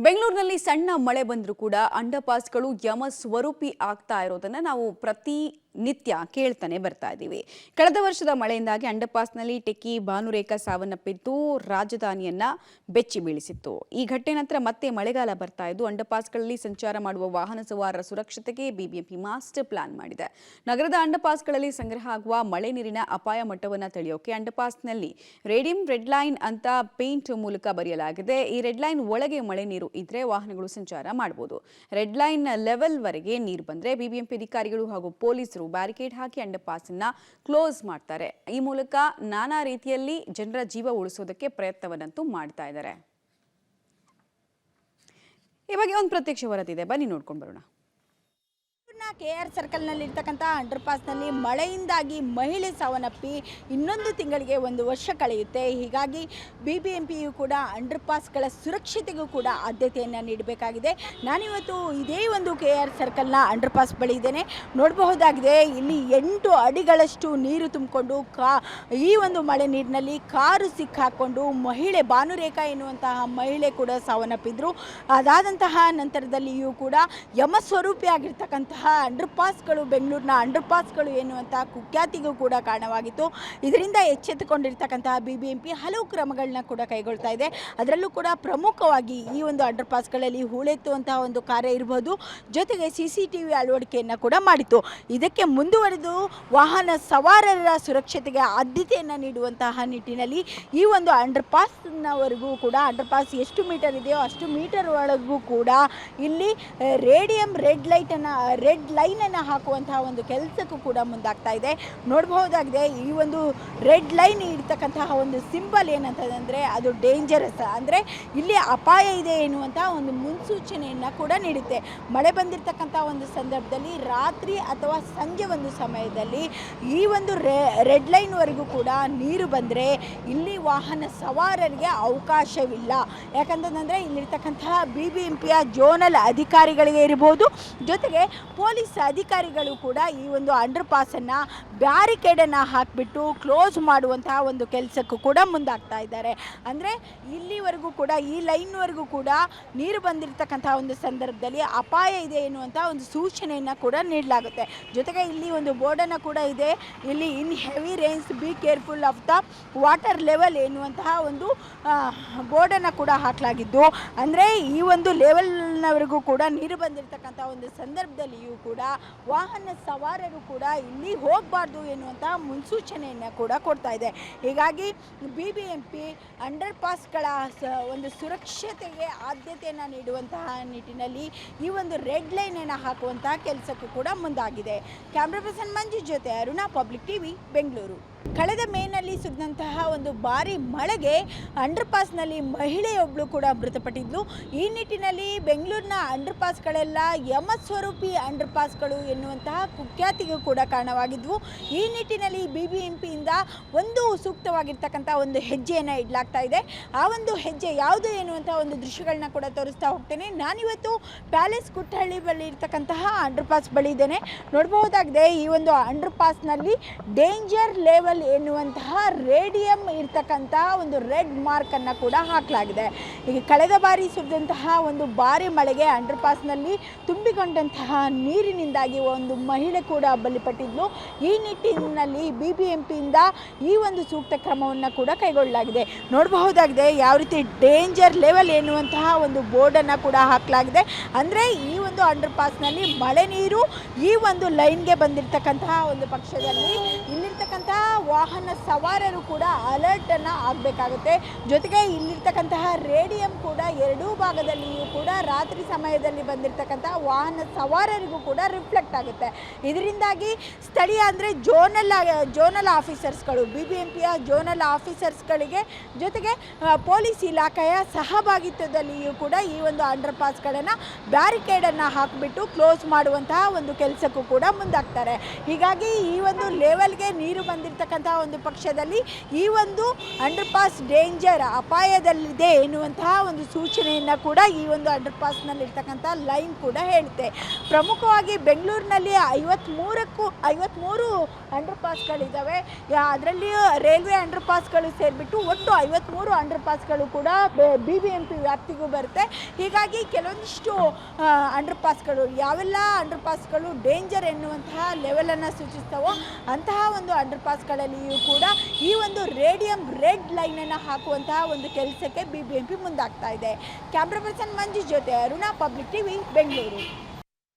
ಬೆಂಗಳೂರಿನಲ್ಲಿ ಸಣ್ಣ ಮಳೆ ಬಂದರೂ ಕೂಡ ಅಂಡರ್ಪಾಸ್ಗಳು ಯಮ ಸ್ವರೂಪಿ ಆಗ್ತಾ ಇರೋದನ್ನ ನಾವು ಪ್ರತಿನಿತ್ಯ ಕೇಳ್ತಾನೆ ಬರ್ತಾ ಇದ್ದೀವಿ. ಕಳೆದ ವರ್ಷದ ಮಳೆಯಿಂದಾಗಿ ಅಂಡರ್ಪಾಸ್ನಲ್ಲಿ ಟೆಕ್ಕಿ ಭಾನುರೇಖಾ ಸಾವನ್ನಪ್ಪಿದ್ದು ರಾಜಧಾನಿಯನ್ನ ಬೆಚ್ಚಿ ಬೀಳಿಸಿತ್ತು. ಈ ಘಟನೆ ನಂತರ ಮತ್ತೆ ಮಳೆಗಾಲ ಬರ್ತಾ ಇದ್ದು ಅಂಡರ್ಪಾಸ್ಗಳಲ್ಲಿ ಸಂಚಾರ ಮಾಡುವ ವಾಹನ ಸವಾರರ ಸುರಕ್ಷತೆಗೆ ಬಿಬಿಎಂಪಿ ಮಾಸ್ಟರ್ ಪ್ಲಾನ್ ಮಾಡಿದೆ. ನಗರದ ಅಂಡರ್ಪಾಸ್ಗಳಲ್ಲಿ ಸಂಗ್ರಹ ಆಗುವ ಮಳೆ ನೀರಿನ ಅಪಾಯ ಮಟ್ಟವನ್ನು ತಿಳಿಯೋಕೆ ಅಂಡರ್ಪಾಸ್ನಲ್ಲಿ ರೇಡಿಯಂ ರೆಡ್ ಲೈನ್ ಅಂತ ಪೇಂಟ್ ಮೂಲಕ ಬರೆಯಲಾಗಿದೆ. ಈ ರೆಡ್ ಲೈನ್ ಒಳಗೆ ಮಳೆ ನೀರು ಇದ್ರೆ ವಾಹನಗಳು ಸಂಚಾರ ಮಾಡಬಹುದು. ರೆಡ್ ಲೈನ್ ಲೆವೆಲ್ ವರೆಗೆ ನೀರು ಬಂದ್ರೆ ಬಿಬಿಎಂಪಿ ಅಧಿಕಾರಿಗಳು ಹಾಗೂ ಪೊಲೀಸರು ಬ್ಯಾರಿಕೇಡ್ ಹಾಕಿ ಅಂಡರ್ಪಾಸ್ ಅನ್ನ ಕ್ಲೋಸ್ ಮಾಡ್ತಾರೆ. ಈ ಮೂಲಕ ನಾನಾ ರೀತಿಯಲ್ಲಿ ಜನರ ಜೀವ ಉಳಿಸೋದಕ್ಕೆ ಪ್ರಯತ್ನವನ್ನಂತೂ ಮಾಡ್ತಾ ಇದ್ದಾರೆ. ಈ ಬಗ್ಗೆ ಒಂದು ಪ್ರತ್ಯಕ್ಷ ವರದಿ ಇದೆ, ಬನ್ನಿ ನೋಡ್ಕೊಂಡು ಬರೋಣ. ಕೆಆರ್ ಸರ್ಕಲ್ನಲ್ಲಿರ್ತಕ್ಕಂಥ ಅಂಡರ್ಪಾಸ್ನಲ್ಲಿ ಮಳೆಯಿಂದಾಗಿ ಮಹಿಳೆ ಸಾವನ್ನಪ್ಪಿ ಇನ್ನೊಂದು ತಿಂಗಳಿಗೆ 1 ವರ್ಷ ಕಳೆಯುತ್ತೆ. ಹೀಗಾಗಿ ಬಿಬಿಎಂಪಿಯು ಕೂಡ ಅಂಡರ್ಪಾಸ್ಗಳ ಸುರಕ್ಷತೆಗೂ ಕೂಡ ಆದ್ಯತೆಯನ್ನು ನೀಡಬೇಕಾಗಿದೆ. ನಾನಿವತ್ತು ಇದೇ ಒಂದು ಕೆಆರ್ ಸರ್ಕಲ್ನ ಅಂಡರ್ಪಾಸ್ ಬಳಿ ಇದ್ದೇನೆ. ನೋಡಬಹುದಾಗಿದೆ, ಇಲ್ಲಿ 8 ಅಡಿಗಳಷ್ಟು ನೀರು ತುಂಬಿಕೊಂಡು ಈ ಒಂದು ಮಳೆ ನೀರಿನಲ್ಲಿ ಕಾರು ಸಿಕ್ಕಾಕೊಂಡು ಮಹಿಳೆ ಭಾನುರೇಖಾ ಎನ್ನುವಂತಹ ಮಹಿಳೆ ಕೂಡ ಸಾವನ್ನಪ್ಪಿದ್ರು. ಅದಾದಂತಹ ನಂತರದಲ್ಲಿಯೂ ಕೂಡ ಯಮಸ್ವರೂಪಿ ಆಗಿರ್ತಕ್ಕಂತಹ ಅಂಡರ್ಪಾಸ್ಗಳು, ಬೆಂಗಳೂರಿನ ಅಂಡರ್ಪಾಸ್ಗಳು ಎನ್ನುವಂತಹ ಕುಖ್ಯಾತಿಗೂ ಕೂಡ ಕಾರಣವಾಗಿತ್ತು. ಇದರಿಂದ ಎಚ್ಚೆತ್ತುಕೊಂಡಿರ್ತಕ್ಕಂತಹ ಬಿಬಿಎಂಪಿ ಹಲವು ಕ್ರಮಗಳನ್ನ ಕೂಡ ಕೈಗೊಳ್ತಾ ಇದೆ. ಅದರಲ್ಲೂ ಕೂಡ ಪ್ರಮುಖವಾಗಿ ಈ ಒಂದು ಅಂಡರ್ಪಾಸ್ಗಳಲ್ಲಿ ಹೂಳೆತ್ತುವಂತಹ ಒಂದು ಕಾರ್ಯ ಇರಬಹುದು, ಜೊತೆಗೆ CCTV ಅಳವಡಿಕೆಯನ್ನು ಕೂಡ ಮಾಡಿತ್ತು. ಇದಕ್ಕೆ ಮುಂದುವರೆದು ವಾಹನ ಸವಾರರ ಸುರಕ್ಷತೆಗೆ ಆದ್ಯತೆಯನ್ನು ನೀಡುವಂತಹ ನಿಟ್ಟಿನಲ್ಲಿ ಈ ಒಂದು ಅಂಡರ್ಪಾಸ್ನವರೆಗೂ ಕೂಡ, ಅಂಡರ್ಪಾಸ್ ಎಷ್ಟು ಮೀಟರ್ ಇದೆಯೋ ಅಷ್ಟು ಮೀಟರ್ ಒಳಗೂ ಕೂಡ ಇಲ್ಲಿ ರೇಡಿಯಂ ರೆಡ್ ಲೈನನ್ನು ಹಾಕುವಂತಹ ಒಂದು ಕೆಲಸಕ್ಕೂ ಕೂಡ ಮುಂದಾಗ್ತಾ ಇದೆ. ನೋಡಬಹುದಾಗಿದೆ, ಈ ಒಂದು ರೆಡ್ ಲೈನ್ ಇರ್ತಕ್ಕಂತಹ ಒಂದು ಸಿಂಬಲ್ ಏನಂತಂದರೆ ಅದು ಡೇಂಜರಸ್, ಅಂದರೆ ಇಲ್ಲಿ ಅಪಾಯ ಇದೆ ಎನ್ನುವಂತಹ ಒಂದು ಮುನ್ಸೂಚನೆಯನ್ನು ಕೂಡ ನೀಡುತ್ತೆ. ಮಳೆ ಬಂದಿರತಕ್ಕಂಥ ಒಂದು ಸಂದರ್ಭದಲ್ಲಿ ರಾತ್ರಿ ಅಥವಾ ಸಂಜೆ ಒಂದು ಸಮಯದಲ್ಲಿ ಈ ಒಂದು ರೆಡ್ ಲೈನ್ವರೆಗೂ ಕೂಡ ನೀರು ಬಂದರೆ ಇಲ್ಲಿ ವಾಹನ ಸವಾರರಿಗೆ ಅವಕಾಶವಿಲ್ಲ. ಯಾಕಂತಂದರೆ ಇಲ್ಲಿರ್ತಕ್ಕಂತಹ ಬಿಬಿಎಂಪಿಯ ಜೋನಲ್ ಅಧಿಕಾರಿಗಳಿಗೆ ಇರಬಹುದು, ಜೊತೆಗೆ ಪೊಲೀಸ್ ಅಧಿಕಾರಿಗಳು ಕೂಡ ಈ ಒಂದು ಅಂಡರ್ಪಾಸನ್ನು ಬ್ಯಾರಿಕೇಡನ್ನು ಹಾಕಿಬಿಟ್ಟು ಕ್ಲೋಸ್ ಮಾಡುವಂತಹ ಒಂದು ಕೆಲಸಕ್ಕೂ ಕೂಡ ಮುಂದಾಗ್ತಾ ಇದ್ದಾರೆ. ಅಂದರೆ ಇಲ್ಲಿವರೆಗೂ ಕೂಡ, ಈ ಲೈನ್ವರೆಗೂ ಕೂಡ ನೀರು ಬಂದಿರತಕ್ಕಂತಹ ಒಂದು ಸಂದರ್ಭದಲ್ಲಿ ಅಪಾಯ ಇದೆ ಎನ್ನುವಂಥ ಒಂದು ಸೂಚನೆಯನ್ನು ಕೂಡ ನೀಡಲಾಗುತ್ತೆ. ಜೊತೆಗೆ ಇಲ್ಲಿ ಒಂದು ಬೋರ್ಡನ್ನು ಕೂಡ ಇದೆ, ಇಲ್ಲಿ in heavy rains be careful of the water level ಎನ್ನುವಂತಹ ಒಂದು ಬೋರ್ಡನ್ನು ಕೂಡ ಹಾಕಲಾಗಿದ್ದು, ಅಂದರೆ ಈ ಒಂದು ಲೆವೆಲ್ನವರೆಗೂ ಕೂಡ ನೀರು ಬಂದಿರತಕ್ಕಂಥ ಒಂದು ಸಂದರ್ಭದಲ್ಲಿಯೂ ಕೂಡ ವಾಹನ ಸವಾರರು ಕೂಡ ಇಲ್ಲಿ ಹೋಗಬಾರ್ದು ಎನ್ನುವಂತಹ ಮುನ್ಸೂಚನೆಯನ್ನು ಕೂಡ ಕೊಡ್ತಾ ಇದೆ. ಹೀಗಾಗಿ ಬಿಬಿಎಂಪಿ ಅಂಡರ್ಪಾಸ್ಗಳ ಒಂದು ಸುರಕ್ಷತೆಗೆ ಆದ್ಯತೆಯನ್ನು ನೀಡುವಂತಹ ನಿಟ್ಟಿನಲ್ಲಿ ಈ ಒಂದು ರೆಡ್ ಲೈನನ್ನು ಹಾಕುವಂತಹ ಕೆಲಸಕ್ಕೂ ಕೂಡ ಮುಂದಾಗಿದೆ. ಕ್ಯಾಮ್ರಾ ಪರ್ಸನ್ ಮಂಜು ಜೊತೆ ಅರುಣಾ, ಪಬ್ಲಿಕ್ ಟಿವಿ, ಬೆಂಗಳೂರು. ಕಳೆದ ಮೇನಲ್ಲಿ ಸುರಿದಂತಹ ಒಂದು ಭಾರಿ ಮಳೆಗೆ ಅಂಡರ್ಪಾಸ್ನಲ್ಲಿ ಮಹಿಳೆಯೊಬ್ಬಳು ಕೂಡ ಮೃತಪಟ್ಟಿದ್ಲು. ಈ ನಿಟ್ಟಿನಲ್ಲಿ ಬೆಂಗಳೂರಿನ ಅಂಡರ್ಪಾಸ್ಗಳೆಲ್ಲ ಯಮಸ್ವರೂಪಿ ಅಂಡರ್ಪಾಸ್ಗಳು ಎನ್ನುವಂತಹ ಕುಖ್ಯಾತಿಗೂ ಕೂಡ ಕಾರಣವಾಗಿದ್ವು. ಈ ನಿಟ್ಟಿನಲ್ಲಿ ಬಿಬಿಎಂಪಿಯಿಂದ ಒಂದು ಸೂಕ್ತವಾಗಿರ್ತಕ್ಕಂಥ ಒಂದು ಹೆಜ್ಜೆಯನ್ನು ಇಡಲಾಗ್ತಾ ಇದೆ. ಆ ಒಂದು ಹೆಜ್ಜೆ ಯಾವುದು ಎನ್ನುವಂಥ ಒಂದು ದೃಶ್ಯಗಳನ್ನ ಕೂಡ ತೋರಿಸ್ತಾ ಹೋಗ್ತೇನೆ. ನಾನಿವತ್ತು ಪ್ಯಾಲೇಸ್ ಕುಟ್ಟಹಳ್ಳಿ ಬಳಿ ಇರ್ತಕ್ಕಂತಹ ಅಂಡರ್ಪಾಸ್ ಬಳಿ ಇದ್ದೇನೆ. ನೋಡಬಹುದಾಗಿದೆ, ಈ ಒಂದು ಅಂಡರ್ಪಾಸ್ನಲ್ಲಿ ಡೇಂಜರ್ ಲೆವೆಲ್ ಎನ್ನುವಂತಹ ರೇಡಿಯಂ ಇರ್ತಕ್ಕಂತಹ ಒಂದು ರೆಡ್ ಮಾರ್ಕನ್ನು ಕೂಡ ಹಾಕಲಾಗಿದೆ. ಈಗ ಕಳೆದ ಬಾರಿ ಸುರಿದಂತಹ ಒಂದು ಭಾರಿ ಮಳೆಗೆ ಅಂಡರ್ಪಾಸ್ನಲ್ಲಿ ತುಂಬಿಕೊಂಡಂತಹ ನೀರಿನಿಂದಾಗಿ ಒಂದು ಮಹಿಳೆ ಕೂಡ ಬಲಿಪಟ್ಟಿದ್ಲು. ಈ ನಿಟ್ಟಿನಲ್ಲಿ ಬಿಬಿಎಂಪಿಯಿಂದ ಈ ಒಂದು ಸೂಕ್ತ ಕ್ರಮವನ್ನು ಕೂಡ ಕೈಗೊಳ್ಳಲಾಗಿದೆ. ನೋಡಬಹುದಾಗಿದೆ, ಯಾವ ರೀತಿ ಡೇಂಜರ್ ಲೆವೆಲ್ ಎನ್ನುವಂತಹ ಒಂದು ಬೋರ್ಡನ್ನು ಕೂಡ ಹಾಕಲಾಗಿದೆ. ಅಂದರೆ ಈ ಒಂದು ಅಂಡರ್ಪಾಸ್ನಲ್ಲಿ ಮಳೆ ನೀರು ಈ ಒಂದು ಲೈನ್ಗೆ ಬಂದಿರತಕ್ಕಂತಹ ಒಂದು ಪಕ್ಷದಲ್ಲಿ ಇಲ್ಲಿರ್ತಕ್ಕಂತಹ ವಾಹನ ಸವಾರರು ಕೂಡ ಅಲರ್ಟನ್ನು ಆಗಬೇಕಾಗುತ್ತೆ. ಜೊತೆಗೆ ಇಲ್ಲಿರ್ತಕ್ಕಂತಹ ರೇಡಿಯಂ ಕೂಡ ಎರಡೂ ಭಾಗದಲ್ಲಿಯೂ ಕೂಡ ರಾತ್ರಿ ಸಮಯದಲ್ಲಿ ಬಂದಿರತಕ್ಕಂತಹ ವಾಹನ ಸವಾರರಿಗೂ ಕೂಡ ರಿಫ್ಲೆಕ್ಟ್ ಆಗುತ್ತೆ. ಇದರಿಂದಾಗಿ ಸ್ಥಳೀಯ ಅಂದರೆ ಜೋನಲ್ ಆಫೀಸರ್ಸ್ಗಳು, ಬಿಬಿಎಂಪಿಯ ಜೋನಲ್ ಆಫೀಸರ್ಸ್ಗಳಿಗೆ, ಜೊತೆಗೆ ಪೊಲೀಸ್ ಇಲಾಖೆಯ ಸಹಭಾಗಿತ್ವದಲ್ಲಿಯೂ ಕೂಡ ಈ ಒಂದು ಅಂಡರ್ಪಾಸ್ಗಳನ್ನು ಬ್ಯಾರಿಕೇಡನ್ನು ಹಾಕಿಬಿಟ್ಟು ಕ್ಲೋಸ್ ಮಾಡುವಂತಹ ಒಂದು ಕೆಲಸಕ್ಕೂ ಕೂಡ ಮುಂದಾಗ್ತಾರೆ. ಹೀಗಾಗಿ ಈ ಒಂದು ಲೆವೆಲ್ಗೆ ನೀರು ಬಂದಿರತಕ್ಕಂತಹ ಒಂದು ಪಕ್ಷದಲ್ಲಿ ಈ ಒಂದು ಅಂಡರ್ ಪಾಸ್ ಡೇಂಜರ್ ಅಪಾಯದಲ್ಲಿದೆ ಎನ್ನುವಂತಹ ಒಂದು ಸೂಚನೆಯನ್ನು ಕೂಡ ಈ ಒಂದು ಅಂಡರ್ ಪಾಸ್ನಲ್ಲಿರ್ತಕ್ಕಂಥ ಲೈನ್ ಕೂಡ ಹೇಳುತ್ತೆ. ಪ್ರಮುಖವಾಗಿ ಬೆಂಗಳೂರಿನಲ್ಲಿ 53 ಅಂಡರ್ ಪಾಸ್ಗಳಿದ್ದಾವೆ. ಅದರಲ್ಲಿ ರೈಲ್ವೆ ಅಂಡರ್ ಪಾಸ್ಗಳು ಸೇರಿಬಿಟ್ಟು ಒಟ್ಟು 53 ಅಂಡರ್ ಪಾಸ್ಗಳು ಕೂಡ BBMP ವ್ಯಾಪ್ತಿಗೂ ಬರುತ್ತೆ. ಹೀಗಾಗಿ ಕೆಲವೊಂದಿಷ್ಟು ಅಂಡರ್ ಪಾಸ್ಗಳು ಯಾವೆಲ್ಲ ಅಂಡರ್ ಪಾಸ್ಗಳು ಡೇಂಜರ್ ಎನ್ನುವಂತಹ ಲೆವೆಲನ್ನು ಸೂಚಿಸ್ತವೋ ಅಂತಹ ಒಂದು ಅಂಡರ್ ಪಾಸ್ಗಳಲ್ಲಿಯೂ ಕೂಡ ಈ ಒಂದು ರೇಡಿಯಂ ರೆಡ್ ಲೈನನ್ನು ಹಾಕುವಂತಹ ಒಂದು ಕೆಲಸಕ್ಕೆ BBMP ಮುಂದಾಗ್ತಾ ಇದೆ. ಕ್ಯಾಮ್ರಾ ಪರ್ಸನ್ ಮಂಜು ಜೊತೆ ಅರುಣಾ, ಪಬ್ಲಿಕ್ ಟಿವಿ, ಬೆಂಗಳೂರು.